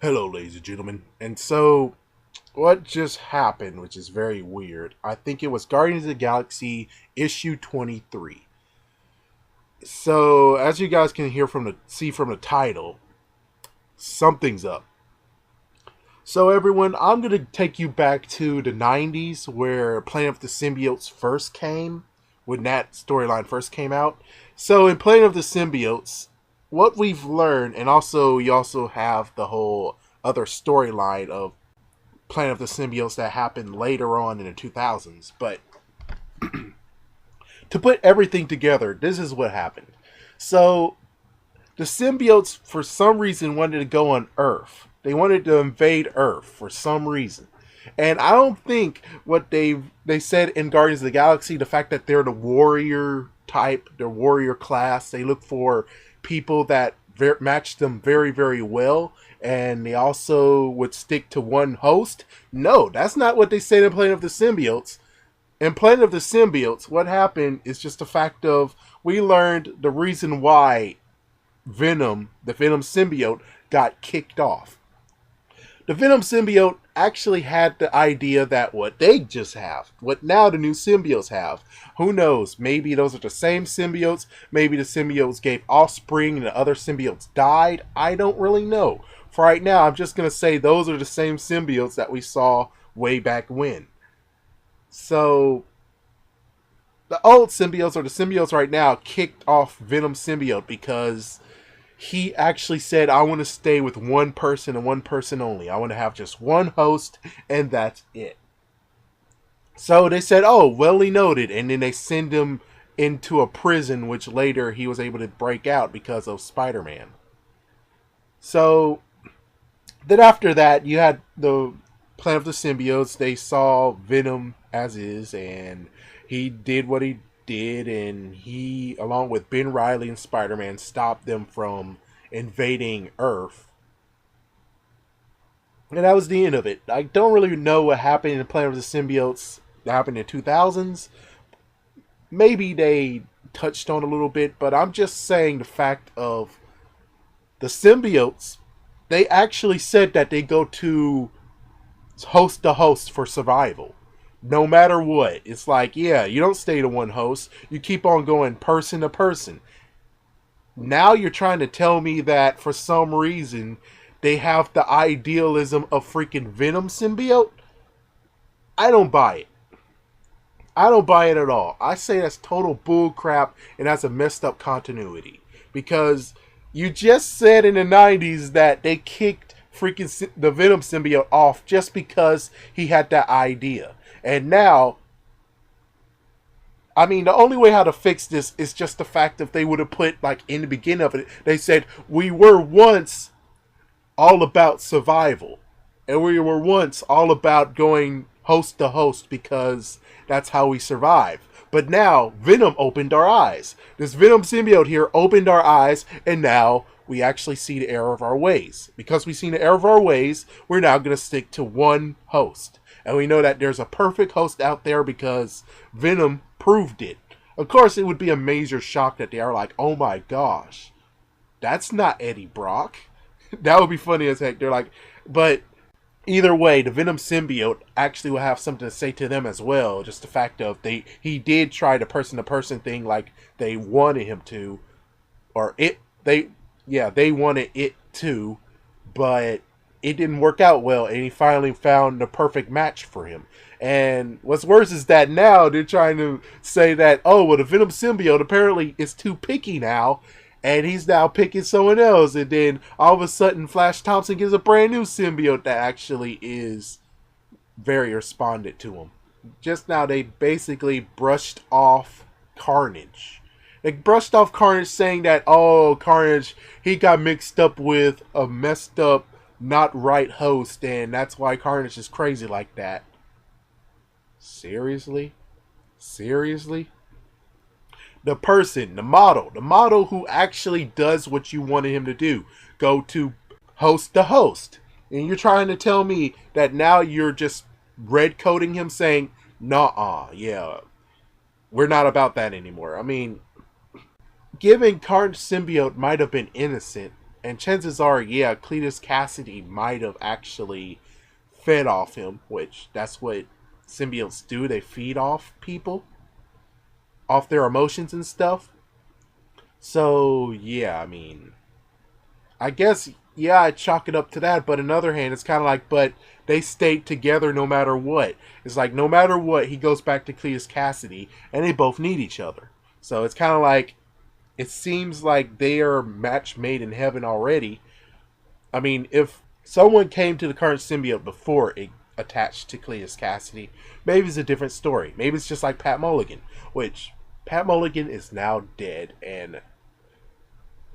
Hello, ladies and gentlemen. And so, what just happened, which is very weird, I think it was Guardians of the Galaxy issue 23. So, as you guys can see from the title, something's up. So, everyone, I'm going to take you back to the 90s where Planet of the Symbiotes first came, when that storyline first came out. So, in Planet of the Symbiotes, what we've learned, and also you also have the whole other storyline of Planet of the Symbiotes that happened later on in the 2000s. But to put everything together, this is what happened. So the symbiotes, for some reason, wanted to go on Earth. They wanted to invade Earth for some reason. And I don't think what they said in Guardians of the Galaxy, the fact that they're the warrior type, the warrior class, they look for people that match them very, very well, and they also would stick to one host. No, that's not what they said in Planet of the Symbiotes. In Planet of the Symbiotes, what happened is just the fact of we learned the reason why Venom, the Venom symbiote, got kicked off. The Venom symbiote actually had the idea that what they just have, what now the new symbiotes have. Who knows? Maybe those are the same symbiotes. Maybe the symbiotes gave offspring and the other symbiotes died. I don't really know. For right now, I'm just going to say those are the same symbiotes that we saw way back when. So, the old symbiotes, or the symbiotes right now, kicked off Venom symbiote because he actually said, I want to stay with one person and one person only. I want to have just one host, and that's it. So they said, oh, well, he noted. And then they send him into a prison, which later he was able to break out because of Spider-Man. So then after that, you had the Planet of the Symbiotes. They saw Venom as is, and he did what he did, and he, along with Ben Reilly and Spider-Man, stopped them from invading Earth. And that was the end of it. I don't really know what happened in the Planet of the Symbiotes that happened in the 2000s. Maybe they touched on a little bit, but I'm just saying the fact of the symbiotes, they actually said that they go to host to host for survival. No matter what. It's like, yeah, you don't stay to one host. You keep on going person to person. Now you're trying to tell me that for some reason they have the idealism of freaking Venom symbiote? I don't buy it. I don't buy it at all. I say that's total bull crap, and that's a messed up continuity. Because you just said in the 90s that they kicked freaking the Venom symbiote off just because he had that idea. And now, I mean, the only way how to fix this is just the fact that they would have put, like, in the beginning of it, they said, we were once all about survival. And we were once all about going host to host because that's how we survive. But now, Venom opened our eyes. This Venom symbiote here opened our eyes, and now we actually see the error of our ways. Because we've seen the error of our ways, we're now going to stick to one host. And we know that there's a perfect host out there because Venom proved it. Of course, it would be a major shock that they are like, oh my gosh, that's not Eddie Brock. That would be funny as heck. They're like, but either way, the Venom symbiote actually will have something to say to them as well. Just the fact of he did try the person to person thing like they wanted him to, or they wanted it to, but it didn't work out well, and he finally found the perfect match for him. And what's worse is that now they're trying to say that, oh, well, the Venom symbiote apparently is too picky now, and he's now picking someone else. And then all of a sudden, Flash Thompson gives a brand new symbiote that actually is very respondent to him. Just now, they basically brushed off Carnage. They brushed off Carnage saying that, oh, Carnage, he got mixed up with a messed up, not right host, and that's why Carnage is crazy like that. Seriously? Seriously? The person, the model who actually does what you wanted him to do, go to host, and you're trying to tell me that now you're just red coding him, saying, nah, yeah, we're not about that anymore. I mean, giving Carnage symbiote might have been innocent, And chances are, yeah, Cletus Cassidy might have actually fed off him, which that's what symbiotes do. They feed off people, off their emotions and stuff. So, yeah, I mean, I guess, yeah, I chalk it up to that. But on the other hand, it's kind of like, but they stayed together no matter what. It's like, no matter what, he goes back to Cletus Cassidy, and they both need each other. So it's kind of like, it seems like they are match made in heaven already. I mean, if someone came to the current symbiote before it attached to Cletus Cassidy, maybe it's a different story. Maybe it's just like Pat Mulligan, which Pat Mulligan is now dead, and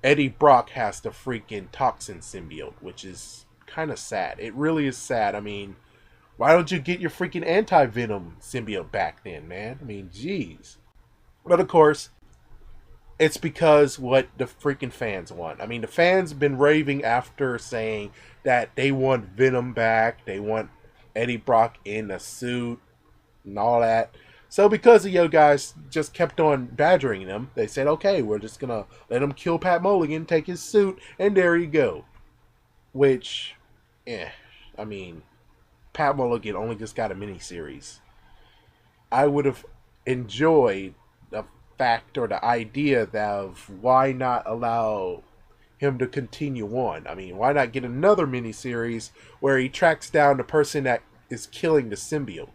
Eddie Brock has the freaking toxin symbiote, which is kind of sad. It really is sad. I mean, why don't you get your freaking anti-venom symbiote back then, man? I mean, jeez. But of course, it's because what the freaking fans want. I mean, the fans been raving after saying that they want Venom back. They want Eddie Brock in a suit and all that. So because you guys just kept on badgering them, they said, okay, we're just going to let him kill Pat Mulligan, take his suit, and there you go. Which, I mean, Pat Mulligan only just got a miniseries. I would have enjoyed the fact or the idea of why not allow him to continue on. I mean, why not get another miniseries where he tracks down the person that is killing the symbiote?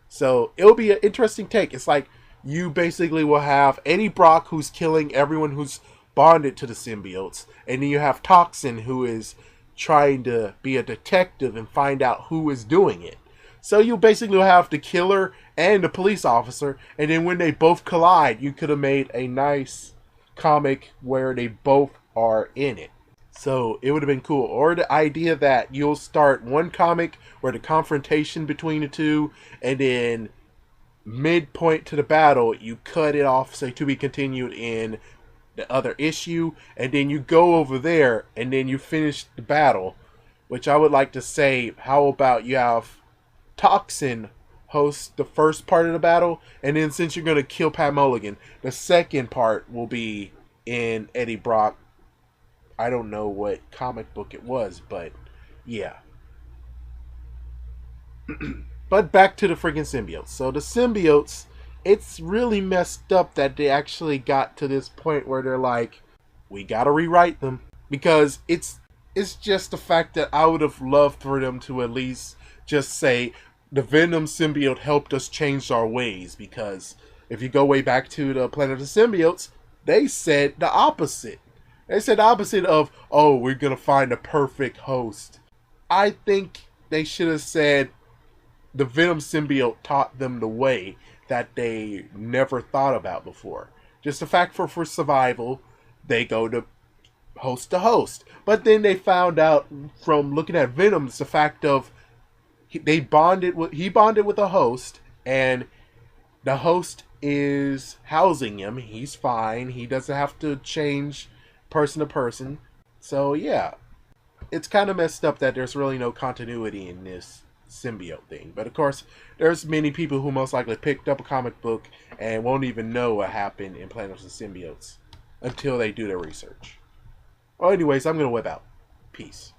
So it'll be an interesting take. It's like you basically will have Eddie Brock, who's killing everyone who's bonded to the symbiotes, and then you have Toxin, who is trying to be a detective and find out who is doing it. So you basically have the killer and the police officer, and then when they both collide, you could have made a nice comic where they both are in it. So it would have been cool. Or the idea that you'll start one comic where the confrontation between the two, and then midpoint to the battle, you cut it off, say to be continued in the other issue, and then you go over there, and then you finish the battle. Which I would like to say, how about you have Toxin host the first part of the battle, and then since you're going to kill Pat Mulligan, the second part will be in Eddie Brock. I don't know what comic book it was, but yeah. But back to the freaking symbiotes. So the symbiotes, it's really messed up that they actually got to this point where they're like, we gotta rewrite them. Because it's just the fact that I would have loved for them to at least just say, the Venom symbiote helped us change our ways. Because if you go way back to the Planet of the Symbiotes, they said the opposite. They said the opposite of, oh, we're going to find a perfect host. I think they should have said the Venom symbiote taught them the way that they never thought about before. Just the fact for survival, they go to host. But then they found out from looking at Venom, it's the fact of he bonded with a host, and the host is housing him. He's fine. He doesn't have to change person to person. So yeah, it's kind of messed up that there's really no continuity in this symbiote thing. But of course, there's many people who most likely picked up a comic book and won't even know what happened in Planet of the Symbiotes until they do their research. Well, anyways, I'm gonna whip out. Peace.